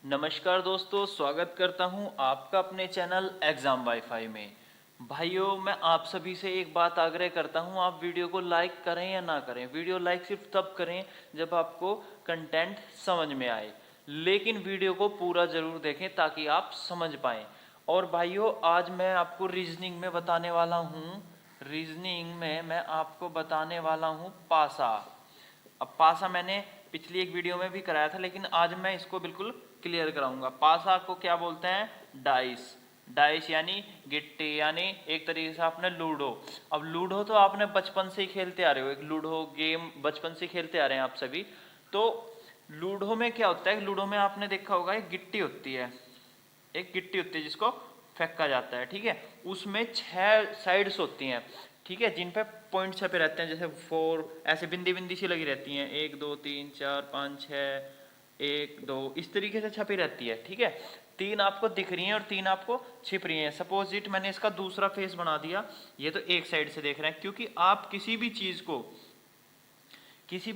नमस्कार दोस्तों, स्वागत करता हूं आपका अपने चैनल एग्जाम वाईफाई में। भाइयों, मैं आप सभी से एक बात आग्रह करता हूं, आप वीडियो को लाइक करें या ना करें। वीडियो लाइक सिर्फ तब करें जब आपको कंटेंट समझ में आए, लेकिन वीडियो को पूरा ज़रूर देखें ताकि आप समझ पाएँ। और भाइयों, आज मैं आपको रीजनिंग में बताने वाला हूँ। रीजनिंग में मैं आपको बताने वाला हूँ पासा। अब पासा मैंने पिछली एक वीडियो में भी कराया था, लेकिन आज मैं इसको बिल्कुल क्लियर कराऊंगा। पासा को क्या बोलते हैं? डाइस। डाइस यानी गिट्टी, यानी एक तरीके से आपने लूडो। अब लूडो तो आपने बचपन से ही खेलते आ रहे हो, एक लूडो गेम बचपन से खेलते आ रहे हैं आप सभी। तो लूडो में क्या होता है? लूडो में आपने देखा होगा एक गिट्टी होती है, एक गिट्टी होती है जिसको फेंका जाता है, ठीक है। उसमें 6 साइड्स होती हैं, ठीक है, जिन पे पॉइंट छपे रहते हैं, जैसे 4 ऐसे बिंदी बिंदी सी लगी रहती हैं, 1 2 3 4 5 6 1 2 इस तरीके से छपी रहती है, ठीक है। 3 आपको दिख रही हैं और 3 आपको छिप रही हैं। सपोज इट मैंने इसका दूसरा फेस बना दिया, ये तो एक साइड से देख रहे हैं, क्योंकि आप किसी भी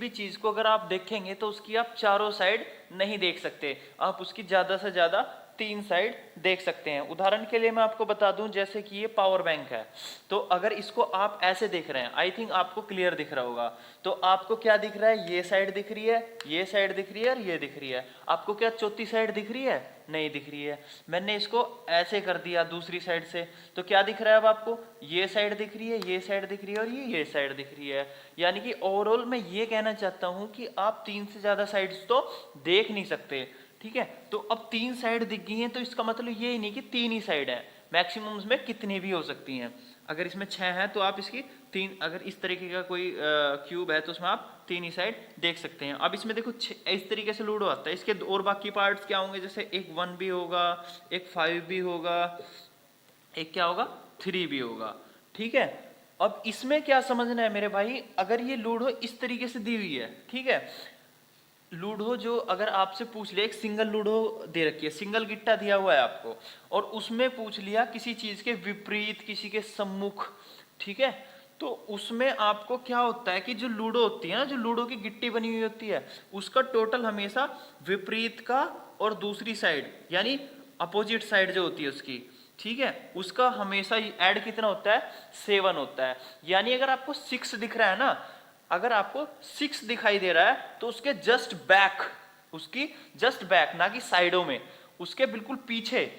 चीज को अगर आप देखेंगे तो उसकी आप चारों साइड नहीं देख सकते, आप उसकी ज्यादा से ज्यादा 3 साइड देख सकते हैं। उदाहरण के लिए मैं आपको बता दूं, जैसे कि ये पावर बैंक है, तो अगर इसको आप ऐसे देख रहे हैं, आई थिंक आपको क्लियर दिख रहा होगा। तो आपको क्या दिख रहा है? ये साइड दिख रही है, ये साइड दिख रही है और ये दिख रही है। आपको क्या चौथी साइड दिख रही है? नहीं दिख रही है। मैंने इसको ऐसे कर दिया दूसरी साइड से, तो क्या दिख रहा है अब आपको? ये साइड दिख रही है, ये साइड दिख रही है और ये साइड दिख रही है। यानी कि ओवरऑल मैं ये कहना चाहता हूं कि आप 3 से ज्यादा साइड्स तो देख नहीं सकते, ठीक है। तो अब 3 साइड दिख गई हैं, तो इसका मतलब ये ही नहीं कि 3 ही साइड है, मैक्सिमम इसमें कितनी भी हो सकती हैं। अगर इसमें 6 है तो आप इसकी 3, अगर इस तरीके का कोई क्यूब है तो उसमें आप 3 ही साइड देख सकते हैं। अब इसमें देखो इस तरीके से लूडो आता है, इसके और बाकी पार्ट्स क्या होंगे? जैसे एक 1 भी होगा, एक 5 भी होगा, एक क्या होगा? 3 भी होगा, ठीक है। अब इसमें क्या समझना है मेरे भाई? अगर ये लूडो इस तरीके से दी हुई है, ठीक है, लूडो जो अगर आपसे पूछ लिया, एक सिंगल लूडो दे रखी है, सिंगल गिट्टा दिया हुआ है आपको, और उसमें पूछ लिया किसी चीज के विपरीत, किसी के सम्मुख, ठीक है, तो उसमें आपको क्या होता है कि जो लूडो होती है ना, जो लूडो की गिट्टी बनी हुई होती है, उसका टोटल हमेशा विपरीत का और दूसरी साइड यानी अपोजिट साइड जो होती है उसकी, ठीक है, उसका हमेशा ऐड कितना होता है? 7 होता है। यानी अगर आपको 6 दिख रहा है ना, अगर आपको 6 दिखाई दे रहा है तो उसके जस्ट बैक, उसकी जस्ट बैक, ना कि साइडों में, उसके बिल्कुल पीछे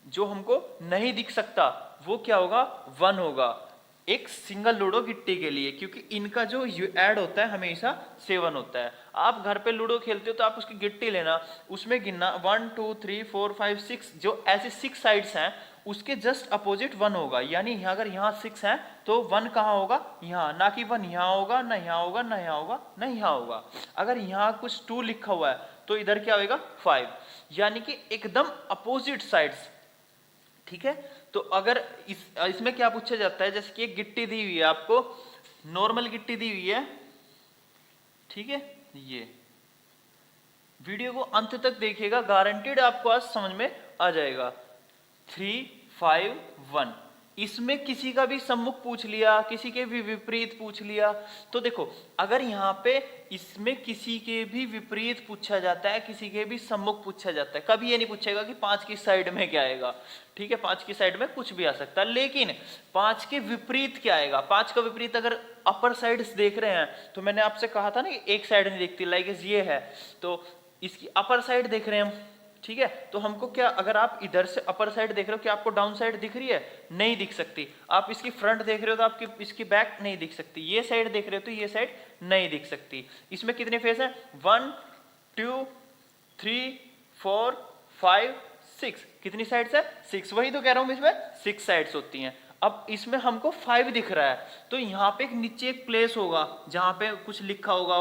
जो हमको नहीं दिख सकता, वो क्या होगा? 1 होगा, एक सिंगल लूडो गिट्टी के लिए, क्योंकि इनका जो ऐड होता है हमेशा 7 होता है। आप घर पे लूडो खेलते हो तो आप उसकी गिट्टी लेना, उसमें गिनना 1 2 3 4 5 6, जो ऐसे 6 साइड्स हैं उसके जस्ट अपोजिट 1 होगा। यानी अगर यहाँ 6 है तो 1 कहाँ होगा? यहाँ, ना कि 1 यहाँ होगा, ना यहाँ होगा, ना यहाँ होगा, ना यहाँ होगा। अगर यहाँ कुछ 2 लिखा हुआ है तो इधर क्या होगा? 5। यानी कि एकदम अपोजिट साइड्स, ठीक है। तो अगर इसमें क्या पूछा जाता है, जैसे कि एक गिट्टी दी हुई है आपको, नॉर्मल गिट्टी दी हुई है, ठीक है, ये वीडियो को अंत तक देखिएगा, गारंटीड आपको आज समझ में आ जाएगा। 3 5 1, इसमें किसी का भी सम्मुख पूछ लिया, किसी के भी विपरीत पूछ लिया, तो देखो अगर यहाँ पे इसमें किसी के भी विपरीत पूछा जाता है, किसी के भी सम्मुख पूछा जाता है, कभी ये नहीं पूछेगा कि 5 की साइड में क्या आएगा, ठीक है, 5 की साइड में कुछ भी आ सकता है, लेकिन 5 के विपरीत क्या आएगा? 5 का विपरीत अगर अपर साइड देख रहे हैं, तो मैंने आपसे कहा था ना कि एक साइड नहीं दिखती, लाइक ये है, तो इसकी अपर साइड देख रहे हैं हम, ठीक है, तो हमको क्या, अगर आप इधर से अपर साइड देख रहे हो, क्या आपको डाउन साइड दिख रही है? नहीं दिख सकती। आप इसकी फ्रंट देख रहे हो तो आपकी इसकी बैक नहीं दिख सकती। ये साइड देख रहे हो तो ये साइड नहीं दिख सकती। इसमें कितने फेस हैं? 1 2 3 4 5 6, कितनी साइड्स है? 6। वही तो कह रहा हूं, इसमें 6 साइड्स होती हैं। अब इसमें हमको 5 दिख रहा है, तो यहाँ पे एक नीचे एक प्लेस होगा जहां पे कुछ लिखा होगा,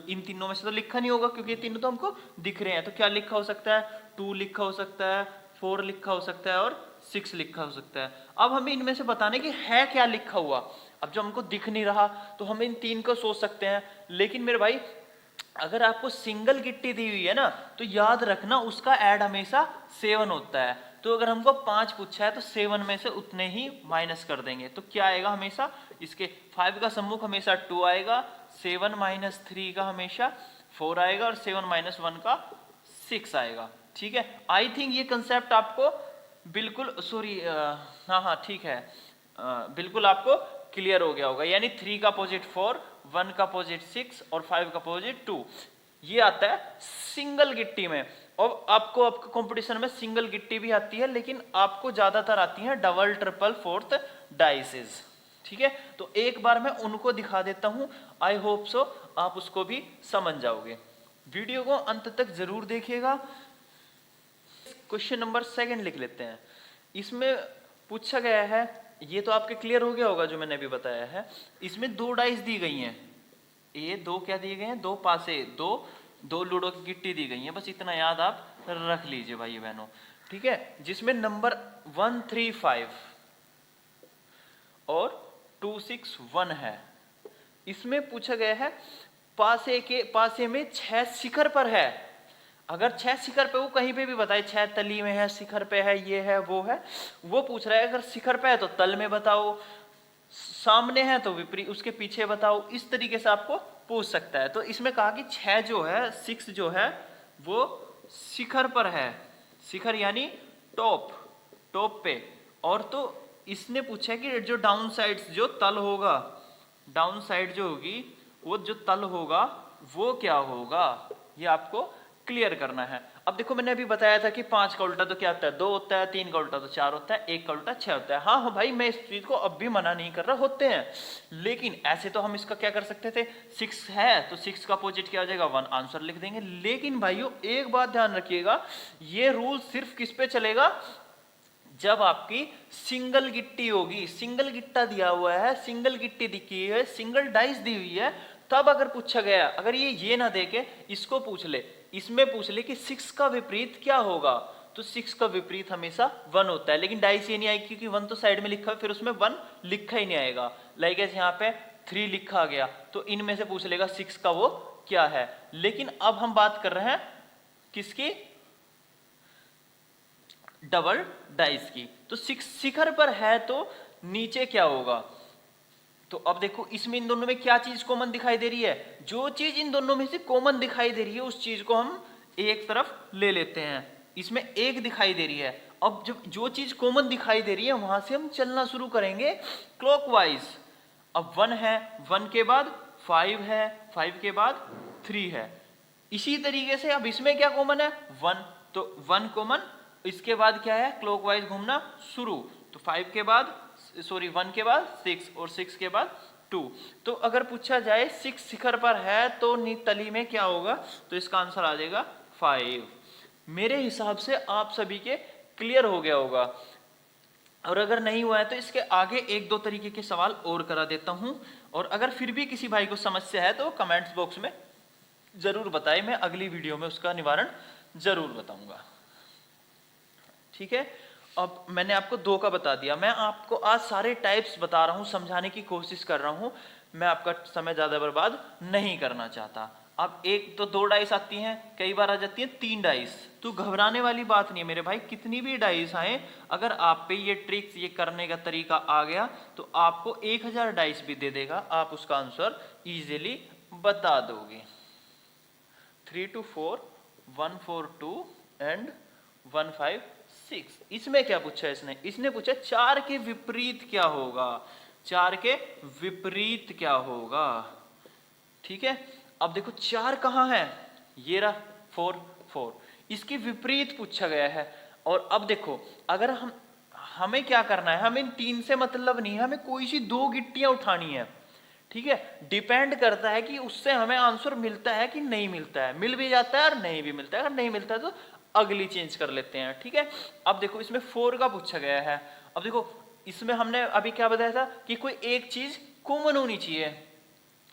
इन तीनों में से तो लिखा नहीं होगा क्योंकि ये तीनों तो हमको दिख रहे हैं, तो क्या लिखा हो सकता है? 2 लिखा हो सकता है, 4 लिखा हो सकता है और 6 लिखा हो सकता है। अब हमें इनमें से बताने की है क्या लिखा हुआ। अब जब हमको दिख नहीं रहा तो हम इन 3 को सोच सकते हैं, लेकिन मेरे भाई अगर आपको सिंगल गिट्टी दी हुई है ना, तो याद रखना उसका ऐड हमेशा 7 होता है। तो अगर हमको 5 पूछा है तो 7 में से उतने ही माइनस कर देंगे, तो क्या आएगा? हमेशा इसके 5 का सम्मुख हमेशा 2 आएगा, 7 - 3 का हमेशा 4 आएगा और 7 - 1 का 6 आएगा। ठीक है, आई थिंक ये कंसेप्ट आपको बिल्कुल, सॉरी, हाँ ठीक है, बिल्कुल आपको क्लियर हो गया होगा। यानी 3 का अपोजिट 4, 1 का अपोजिट 6 और 5 का अपोजिट 2, ये आता है सिंगल गिट्टी में। और आपको कंपटीशन में सिंगल गिट्टी भी आती है, लेकिन आपको ज्यादातर आती है डबल, ट्रिपल, फोर्थ डाइसेस। ठीक है, तो एक बार मैं उनको दिखा देता हूं, आई होप सो आप उसको भी समझ जाओगे। वीडियो को अंत तक जरूर देखिएगा। क्वेश्चन नंबर 2 लिख लेते हैं। इसमें पूछा गया है, ये तो आपके क्लियर हो गया होगा जो मैंने अभी बताया है। इसमें 2 डाइस दी गई हैं, ये 2 क्या दिए गए हैं, 2 पासे, दो लूडो की गिट्टी दी गई है। बस इतना याद आप रख लीजिए भाई बहनों। ठीक है, जिसमें नंबर 1, 3, 5 और 2, 6, 1 है। इसमें पूछा गया है पासे में 6 शिखर पर है। अगर 6 शिखर पे, वो कहीं पे भी बताए, 6 तली में है, शिखर पे है, ये है, वो है, वो पूछ रहा है अगर शिखर पे है तो तल में बताओ, सामने है तो विपरीत, उसके पीछे बताओ। इस तरीके से आपको पूछ सकता है। तो इसमें कहा कि 6 जो है, 6 जो है वो शिखर पर है, शिखर यानी टॉप पे। और तो इसने पूछा कि जो डाउन साइड, जो तल होगा, डाउन साइड जो होगी, वो जो तल होगा वो क्या होगा, ये आपको क्लियर करना है। अब देखो, मैंने अभी बताया था कि 5 का उल्टा तो क्या होता है, 2 होता है, 3 का उल्टा तो 4 होता है, 1 का उल्टा 6 होता है। हाँ भाई, मैं इस चीज को अब भी मना नहीं कर रहा, होते हैं। लेकिन ऐसे तो हम इसका क्या कर सकते थे, 6 है तो 6 का अपोजिट क्या हो जाएगा, 1, आंसर लिख देंगे। लेकिन भाइयों एक बात ध्यान रखिएगा, ये रूल सिर्फ किस पे चलेगा, जब आपकी सिंगल गिट्टी होगी, सिंगल गिट्टा दिया हुआ है, सिंगल गिट्टी दिखी है, सिंगल डाइस दी हुई है, तब अगर पूछा गया। अगर ये ना देके इसको पूछ ले, इसमें पूछ ले कि 6 का विपरीत क्या होगा, तो 6 का विपरीत हमेशा 1 होता है। लेकिन डाइस ये नहीं आएगी क्योंकि 1 तो साइड में लिखा है, फिर उसमें 1 लिखा ही नहीं आएगा। लाइक यहाँ पे 3 लिखा गया, तो इनमें से पूछ लेगा 6 का वो क्या है। लेकिन अब हम बात कर रहे हैं किसकी, डबल डाइस की। तो 6 शिखर पर है तो नीचे क्या होगा। तो अब देखो, इसमें इन दोनों में क्या चीज कॉमन दिखाई दे रही है, जो चीज इन दोनों में से कॉमन दिखाई दे रही है उस चीज को हम एक तरफ ले लेते हैं। इसमें 1 दिखाई दे रही है। अब जब जो चीज कॉमन दिखाई दे रही है वहां से हम चलना शुरू करेंगे क्लॉकवाइज। अब 1 है, 1 के बाद 5 है, 5 के बाद 3 है। इसी तरीके से अब इसमें क्या कॉमन है, 1, तो 1 कॉमन, इसके बाद क्या है, क्लॉकवाइज घूमना शुरू। तो 5 के बाद, सॉरी 1 के बाद 6 और 6 के बाद 2। तो अगर पूछा जाए 6 शिखर पर है तो तली में क्या होगा, तो इसका आंसर आ जाएगा 5। मेरे हिसाब से आप सभी के क्लियर हो गया होगा। और अगर नहीं हुआ है तो इसके आगे 1-2 तरीके के सवाल और करा देता हूं। और अगर फिर भी किसी भाई को समस्या है तो कमेंट्स बॉक्स में जरूर बताएं, मैं अगली वीडियो में उसका निवारण जरूर बताऊंगा। ठीक है, अब मैंने आपको 2 का बता दिया। मैं आपको आज सारे टाइप्स बता रहा हूं, समझाने की कोशिश कर रहा हूं। मैं आपका समय ज्यादा बर्बाद नहीं करना चाहता। अब एक तो 2 डाइस आती हैं, कई बार आ जाती है 3 डाइस। तो घबराने वाली बात नहीं है मेरे भाई, कितनी भी डाइस आए, अगर आप पे ये ट्रिक्स, ये करने का तरीका आ गया तो आपको 1000 डाइस भी दे देगा, आप उसका आंसर इजीली बता दोगे। 3 to 4, 1, 4, 2 एंड 1, 5, 6। इसमें क्या पूछा है इसने पूछा 4 के विपरीत क्या होगा, 4 के विपरीत क्या होगा। ठीक है, अब देखो 4 कहां है, ये रहा 4, 4, इसके विपरीत पूछा गया है। और अब देखो, अगर हमें क्या करना है, हमें 3 से मतलब नहीं है, हमें कोई सी 2 गिट्टियां उठानी है। ठीक है, डिपेंड करता है कि उससे हमें आंसर मिलता है कि नहीं मिलता है, मिल भी जाता है और नहीं भी मिलता है। अगर नहीं मिलता है तो अगली चेंज कर लेते हैं। ठीक है, अब देखो इसमें 4 का पूछा गया है। अब देखो इसमें हमने अभी क्या बताया था कि कोई एक चीज कॉमन होनी चाहिए।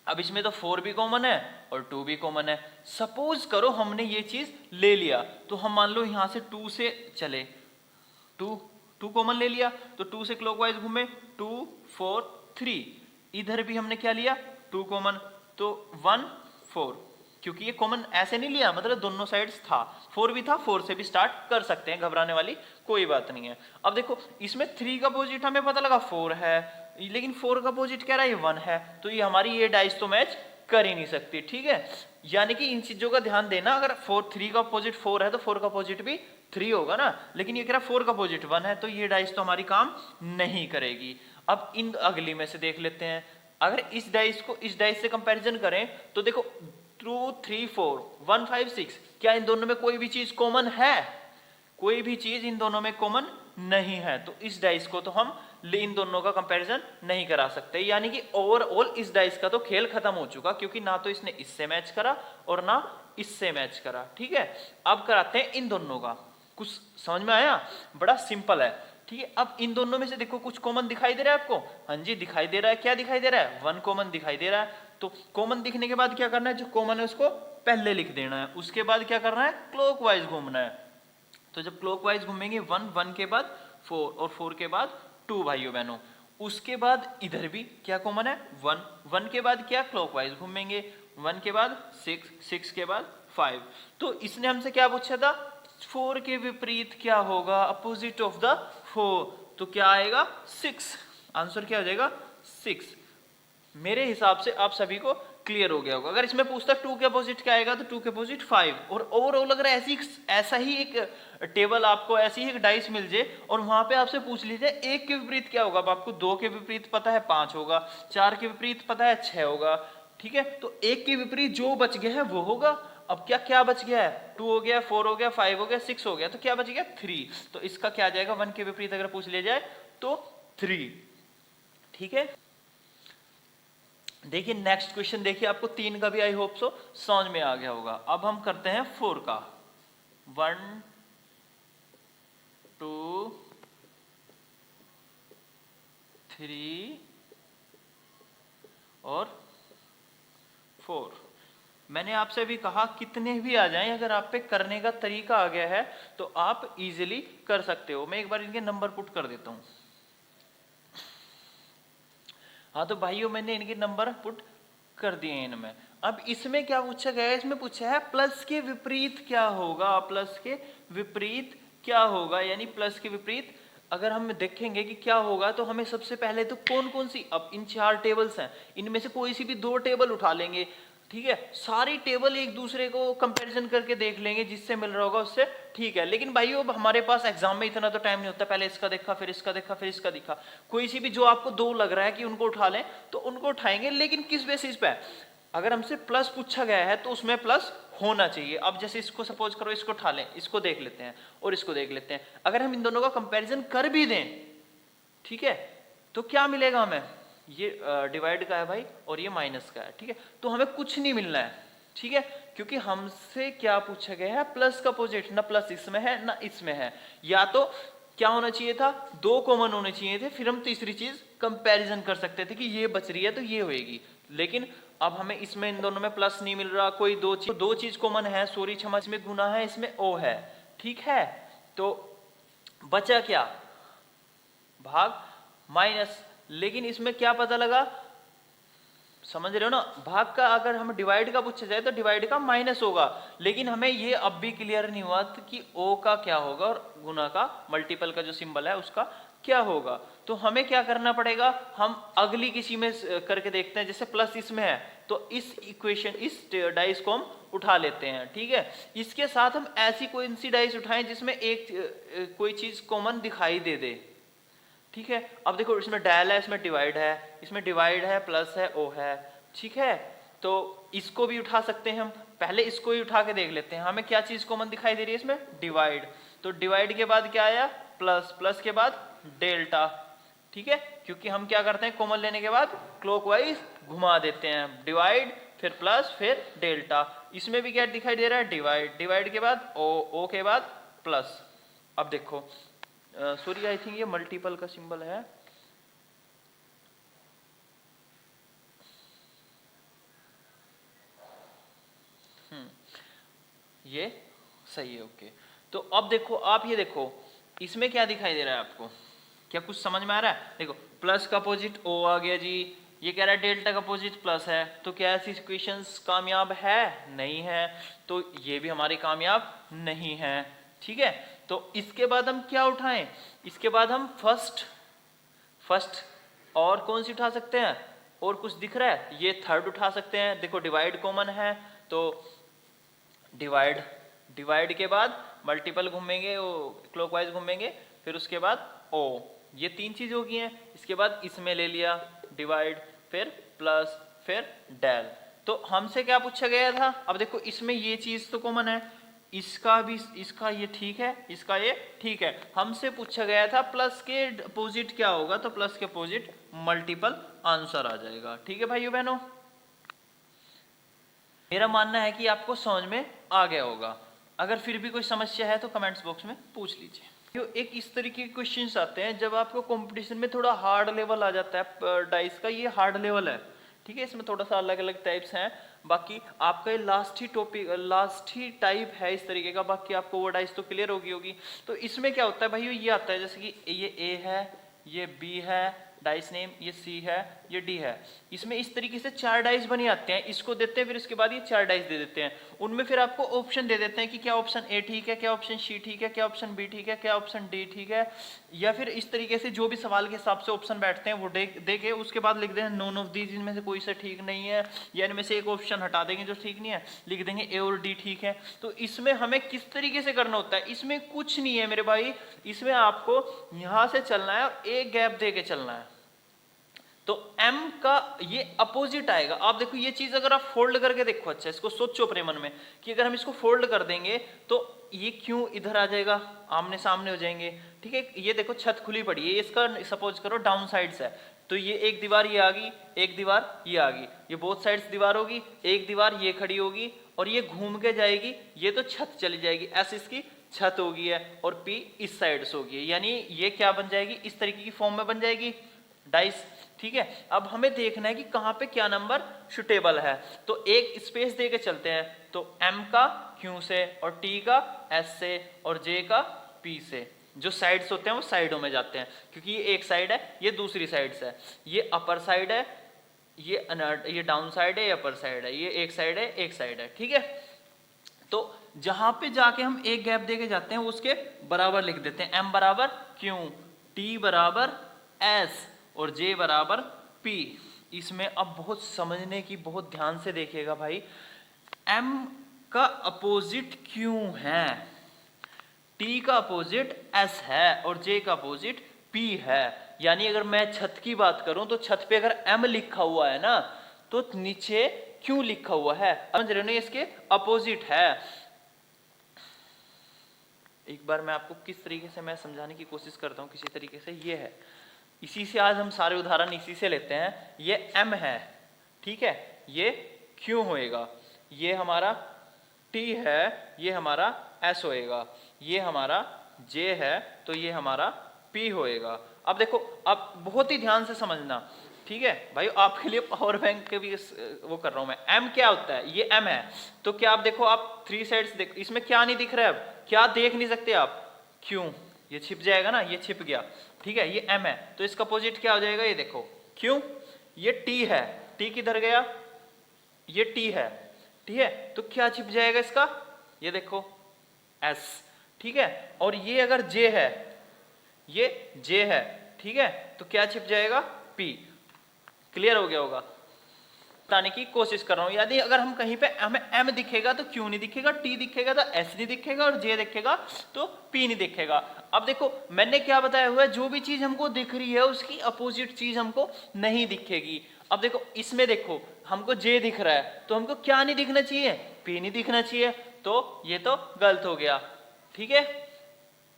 अब इसमें तो 4 भी कॉमन है और 2 भी कॉमन है। सपोज करो हमने ये चीज ले लिया, तो हम मान लो यहां से 2 से चले, 2 कॉमन ले लिया, तो 2 से क्लॉकवाइज घूमे, 2, 4, 3। इधर भी हमने क्या लिया, 2 कॉमन, तो 1, 4, क्योंकि ये कॉमन ऐसे नहीं लिया, मतलब दोनों साइड्स था, 4 भी था, 4 से भी स्टार्ट कर सकते हैं, घबराने वाली कोई बात नहीं है। अब देखो इसमें 3 का अपोजिट हमें पता लगा 4 है, लेकिन 4 का अपोजिट कह रहा है 1 है, तो ये हमारी ये डाइस तो मैच कर ही नहीं सकती। ठीक है, यानी कि इन चीजों का ध्यान देना, अगर 3 का अपोजिट 4 है तो 4 का अपोजिट भी 3 होगा ना, लेकिन ये कह रहा है 4 का अपोजिट 1 है, तो ये डाइस तो हमारी काम नहीं करेगी। अब इन अगली में से देख लेते हैं, अगर इस डाइस को इस डाइस से कंपैरिजन करें तो देखो 2 3 4 1 5 6, क्या इन दोनों में कोई भी चीज कॉमन है? कोई भी चीज इन दोनों में कॉमन नहीं है, तो इस डाइस को तो हम इन दोनों का कंपैरिजन नहीं करा सकते, यानी कि ओवरऑल इस डाइस का तो खेल खत्म हो चुका, क्योंकि ना तो इसने इससे मैच करा और ना इससे मैच करा। ठीक है, अब कराते हैं इन दोनों का। कुछ समझ में आया? बड़ा सिंपल है। ठीक है, अब इन दोनों में से देखो कुछ कॉमन दिखाई दे रहा है आपको? हाँ जी दिखाई दे रहा है। क्या दिखाई दे रहा है? 1 कॉमन दिखाई दे रहा है। तो कॉमन दिखने के बाद क्या करना है? जो कॉमन है उसको पहले लिख देना है, उसके बाद क्या करना है? क्लॉकवाइज घूमना है। तो जब क्लॉकवाइज घूमेंगे 1 1 के बाद 4 और 4 के बाद 2 भाइयों बहनों, उसके बाद इधर भी क्या कॉमन है? 1 1 के बाद क्या? क्लॉकवाइज घूमेंगे 1 के बाद 6 6 के बाद 5। तो इसने हमसे क्या पूछा था? 4 के विपरीत क्या होगा? अपोजिट ऑफ द 4, तो क्या आएगा? 6। आंसर क्या हो जाएगा? 6। मेरे हिसाब से आप सभी को क्लियर हो गया होगा। अगर इसमें पूछता 2 के अपोजिट क्या आएगा, तो 2 के अपोजिट 5। और ओवरऑल अगर ऐसा ही एक टेबल आपको, ऐसी ही एक डाइस मिल जाए और वहां पे आपसे पूछ लीजिए 1 के विपरीत क्या होगा, अब आपको 2 के विपरीत पता है 5 होगा, 4 के विपरीत पता है 6 होगा। ठीक है, तो 1 के विपरीत जो बच गया है वो होगा। अब क्या क्या बच गया है? 2 हो गया, 4 हो गया, 5 हो गया, 6 हो गया, तो क्या बच गया? 3। तो इसका क्या आ जाएगा? 1 के विपरीत अगर पूछ लिया जाए तो 3। ठीक है, देखिए नेक्स्ट क्वेश्चन देखिए, आपको 3 का भी आई होप सो समझ में आ गया होगा। अब हम करते हैं 4 का। 1 2 3 और 4। मैंने आपसे भी कहा कितने भी आ जाएं, अगर आप पे करने का तरीका आ गया है तो आप इजीली कर सकते हो। मैं एक बार इनके नंबर पुट कर देता हूं। हाँ तो भाइयों मैंने इनके नंबर पुट कर दिए इनमें। अब इसमें क्या पूछा गया है? इसमें पूछा है प्लस के विपरीत क्या होगा। प्लस के विपरीत क्या होगा, यानी प्लस के विपरीत अगर हम देखेंगे कि क्या होगा, तो हमें सबसे पहले तो कौन कौन सी, अब इन 4 टेबल्स हैं, इनमें से कोई सी भी 2 टेबल उठा लेंगे। ठीक है, सारी टेबल एक दूसरे को कंपैरिजन करके देख लेंगे, जिससे मिल रहा होगा उससे ठीक है। लेकिन भाइयों अब हमारे पास एग्जाम में इतना तो टाइम नहीं होता, पहले इसका देखा फिर इसका देखा फिर इसका देखा। कोई सी भी जो आपको 2 लग रहा है कि उनको उठा लें तो उनको उठाएंगे, लेकिन किस बेसिस पे? अगर हमसे प्लस पूछा गया है तो उसमें प्लस होना चाहिए। अब जैसे इसको सपोज करो, इसको उठा लें, इसको देख लेते हैं और इसको देख लेते हैं। अगर हम इन दोनों का कंपैरिजन कर भी दें, ठीक है, तो क्या मिलेगा हमें? ये डिवाइड का है भाई और ये माइनस का है। ठीक है, तो हमें कुछ नहीं मिलना है। ठीक है, क्योंकि हमसे क्या पूछा गया है? प्लस का अपोजिट। ना प्लस इसमें है ना इसमें है। या तो क्या होना चाहिए था? 2 कॉमन होने चाहिए थे, फिर हम तीसरी चीज कंपैरिजन कर सकते थे कि ये बच रही है तो ये होएगी। लेकिन अब हमें इसमें इन दोनों में प्लस नहीं मिल रहा, कोई दो चीज कॉमन है, सॉरी क्षमा, इसमें गुना है, इसमें ओ है। ठीक है, तो बचा क्या? भाग माइनस। लेकिन इसमें क्या पता लगा? समझ रहे हो ना? भाग का अगर हम डिवाइड का पूछा जाए तो डिवाइड का माइनस होगा, लेकिन हमें ये अब भी क्लियर नहीं हुआ कि ओ का क्या होगा और गुना का, मल्टीपल का जो सिंबल है उसका क्या होगा। तो हमें क्या करना पड़ेगा? हम अगली किसी में करके देखते हैं। जैसे प्लस इसमें है तो इस इक्वेशन, इस डाइस को हम उठा लेते हैं। ठीक है, इसके साथ हम ऐसी कोई सी डाइस उठाएं जिसमें एक कोई चीज कॉमन दिखाई दे दे। ठीक है, अब देखो इसमें डायल है, इसमें डिवाइड है, इसमें डिवाइड है, प्लस है, ओ है। ठीक है, तो इसको भी उठा सकते हैं हम। पहले इसको ही उठा के देख लेते हैं, हमें क्या चीज कॉमन दिखाई दे रही है इसमें? डिवाइड। तो डिवाइड के बाद क्या आया? प्लस। प्लस के बाद डेल्टा। ठीक है, क्योंकि हम क्या करते हैं? कॉमन लेने के बाद क्लॉकवाइज घुमा देते हैं। डिवाइड फिर प्लस फिर डेल्टा। इसमें भी क्या दिखाई दे रहा है? डिवाइड। डिवाइड के बाद ओ, ओ के बाद प्लस। अब देखो सॉरी आई थिंक ये मल्टीपल का सिंबल है। ये सही है, ओके। तो अब देखो, आप ये देखो इसमें क्या दिखाई दे रहा है आपको? क्या कुछ समझ में आ रहा है? देखो प्लस का अपोजिट ओ आ गया जी, ये कह रहा है डेल्टा का अपोजिट प्लस है, तो क्या ऐसी इक्वेशंस कामयाब है? नहीं है, तो ये भी हमारी कामयाब नहीं है। ठीक है, तो इसके बाद हम क्या उठाएं? इसके बाद हम फर्स्ट और कौन सी उठा सकते हैं? और कुछ दिख रहा है? ये थर्ड उठा सकते हैं। देखो डिवाइड कॉमन है तो डिवाइड, डिवाइड के बाद मल्टीपल घूमेंगे, वो क्लॉकवाइज घूमेंगे, फिर उसके बाद ओ, ये 3 चीज हो गई हैं। इसके बाद इसमें ले लिया डिवाइड, फिर प्लस, फिर डेल। तो हमसे क्या पूछा गया था? अब देखो इसमें ये चीज तो कॉमन है, इसका भी, इसका ये ठीक है, इसका ये ठीक है। हमसे पूछा गया था प्लस के अपोजिट क्या होगा, तो प्लस के अपोजिट मल्टीपल आंसर आ जाएगा। ठीक है भाइयों बहनों, मेरा मानना है कि आपको समझ में आ गया होगा। अगर फिर भी कोई समस्या है तो कमेंट्स बॉक्स में पूछ लीजिए। एक इस तरीके के क्वेश्चंस आते हैं जब आपको कंपटीशन में थोड़ा हार्ड लेवल आ जाता है डाइस का, ये हार्ड लेवल है। ठीक है, इसमें थोड़ा सा अलग अलग टाइप्स हैं, बाकी आपका ये लास्ट ही टॉपिक, लास्ट ही टाइप है इस तरीके का। बाकी आपको वो डाइस तो क्लियर होगी। तो इसमें क्या होता है भाई, ये आता है जैसे कि ये ए है, ये बी है डाइस नेम, ये सी है, ये डी है। इसमें इस तरीके से 4 डाइस बने आते हैं, इसको देते हैं, फिर इसके बाद ये 4 डाइस दे देते हैं। उनमें फिर आपको ऑप्शन दे देते हैं कि क्या ऑप्शन ए ठीक है, क्या ऑप्शन सी ठीक है, क्या ऑप्शन बी ठीक है, क्या ऑप्शन डी ठीक है, या फिर इस तरीके से जो भी सवाल के हिसाब से ऑप्शन बैठते हैं वो दे के उसके बाद लिख दें नोन ऑफ दीज, इनमें से कोई सा ठीक नहीं है, या इनमें से एक ऑप्शन हटा देंगे जो ठीक नहीं है, लिख देंगे ए और डी ठीक है। तो इसमें हमें किस तरीके से करना होता है, इसमें कुछ नहीं है मेरे भाई, इसमें आपको यहां से चलना है और एक गैप दे के चलना है। तो m का ये अपोजिट आएगा। आप देखो ये चीज अगर आप फोल्ड करके देखो, अच्छा इसको सोचो अपने मन में कि अगर हम इसको फोल्ड कर देंगे तो ये क्यों इधर आ जाएगा, आमने सामने हो जाएंगे। ठीक है, ये देखो छत खुली पड़ी है, इसका सपोज करो डाउन साइड्स है, तो ये एक दीवार ये आ गई, एक दीवार ये आ गई, ये बोथ साइड्स दीवार होगी, एक दीवार ये खड़ी होगी और ये घूम के जाएगी, ये तो छत चली जाएगी, ऐसे इसकी छत होगी है, और P इस साइड से होगी, यानी ये क्या बन जाएगी, इस तरीके की फॉर्म में बन जाएगी डाइस। ठीक है, अब हमें देखना है कि कहां पे क्या नंबर सुटेबल है। तो एक स्पेस दे के चलते हैं, तो M का Q से, और T का S से, और J का P से। जो साइड्स होते हैं वो साइडों में जाते हैं, क्योंकि ये एक साइड है, ये दूसरी साइड से, ये अपर साइड है, ये डाउन साइड है, ये अपर साइड है, ये एक साइड है, एक साइड है। ठीक है, तो जहां पे जाके हम एक गैप दे के जाते हैं उसके बराबर लिख देते हैं, M बराबर Q, T बराबर S और J बराबर P। इसमें अब बहुत समझने की, बहुत ध्यान से देखिएगा भाई, M का अपोजिट Q है, T का अपोजिट S है और J का अपोजिट P है। यानी अगर मैं छत की बात करूं तो छत पे अगर M लिखा हुआ है ना, तो नीचे Q लिखा हुआ है, समझ रहे हो ना, इसके अपोजिट है। एक बार मैं आपको किस तरीके से मैं समझाने की कोशिश करता हूं, किसी तरीके से ये है, इसी से आज हम सारे उदाहरण इसी से लेते हैं। ये M है, ठीक है, ये Q होएगा, ये हमारा T है, ये हमारा S होएगा, ये हमारा J है, तो ये हमारा P होएगा। अब देखो, अब बहुत ही ध्यान से समझना, ठीक है भाई, आपके लिए पावर बैंक के भी वो कर रहा हूं मैं। M क्या होता है, ये M है, तो क्या आप देखो, आप 3 साइड्स देखो, इसमें क्या नहीं दिख रहा है, अब क्या देख नहीं सकते आप, क्यों, ये छिप जाएगा ना, ये छिप गया। ठीक है, ये M है, तो इसका अपोजिट क्या हो जाएगा, ये देखो क्यों, ये T है, T किधर गया, ये T है, ठीक है, तो क्या छिप जाएगा इसका, ये देखो S। ठीक है, और ये अगर J है, ये J है, ठीक है, तो क्या छिप जाएगा, P। क्लियर हो गया होगा, बताने की कोशिश कर रहा हूं। यदि अगर हम कहीं पे हमें M दिखेगा तो Q नहीं दिखेगा, T दिखेगा तो S नहीं दिखेगा, और J दिखेगा तो P नहीं दिखेगा। अब देखो मैंने क्या बताया हुआ है, जो भी चीज हमको दिख रही है उसकी अपोजिट चीज हमको नहीं दिखेगी। अब देखो इसमें देखो, हमको J दिख रहा है, तो हमको क्या नहीं दिखना चाहिए, P नहीं दिखना चाहिए, तो ये तो गलत हो गया। ठीक है,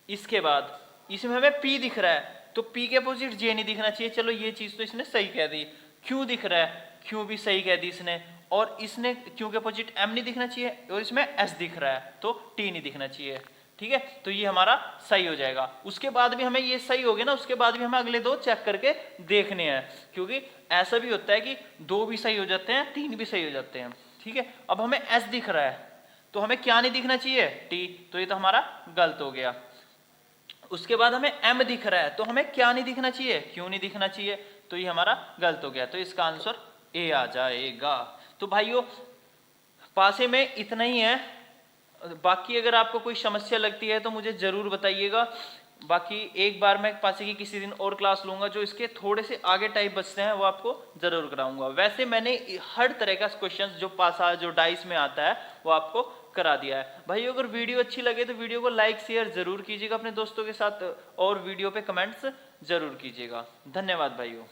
इसके बाद इसमें हमें P दिख रहा है, तो P के अपोजिट J नहीं दिखना चाहिए, चलो ये चीज तो इसने सही कह दी। Q दिख रहा है, Q भी सही कह दी इसने, और इसने Q के अपोजिट M नहीं दिखना चाहिए, और इसमें S दिख रहा है, तो T नहीं दिखना चाहिए। ठीक है, तो ये हमारा सही हो जाएगा। उसके बाद भी हमें ये सही हो गया ना, उसके बाद भी हमें अगले 2 चेक करके देखने हैं, क्योंकि ऐसा भी होता है कि 2 भी सही हो जाते हैं, 3 भी सही हो जाते हैं। ठीक है, अब हमें S दिख रहा है, तो हमें क्या नहीं दिखना चाहिए, T, तो ये तो हमारा गलत हो गया। उसके बाद हमें M दिख रहा है, तो हमें क्या नहीं दिखना चाहिए, Q नहीं दिखना चाहिए, तो ये हमारा गलत हो गया, तो इसका आंसर A आ जाएगा। तो भाइयों पासे में इतना ही है, बाकी अगर आपको कोई समस्या लगती है तो मुझे जरूर बताइएगा। बाकी एक बार मैं पासे की किसी दिन और क्लास लूंगा जो इसके थोड़े से आगे टाइप बचते हैं वो आपको जरूर कराऊंगा। वैसे मैंने हर तरह का क्वेश्चन जो पासा जो डाइस में आता है वो आपको करा दिया है। भाई अगर वीडियो अच्छी लगे तो वीडियो को लाइक शेयर जरूर कीजिएगा अपने दोस्तों के साथ, और वीडियो पे कमेंट्स जरूर कीजिएगा। धन्यवाद भाइयों।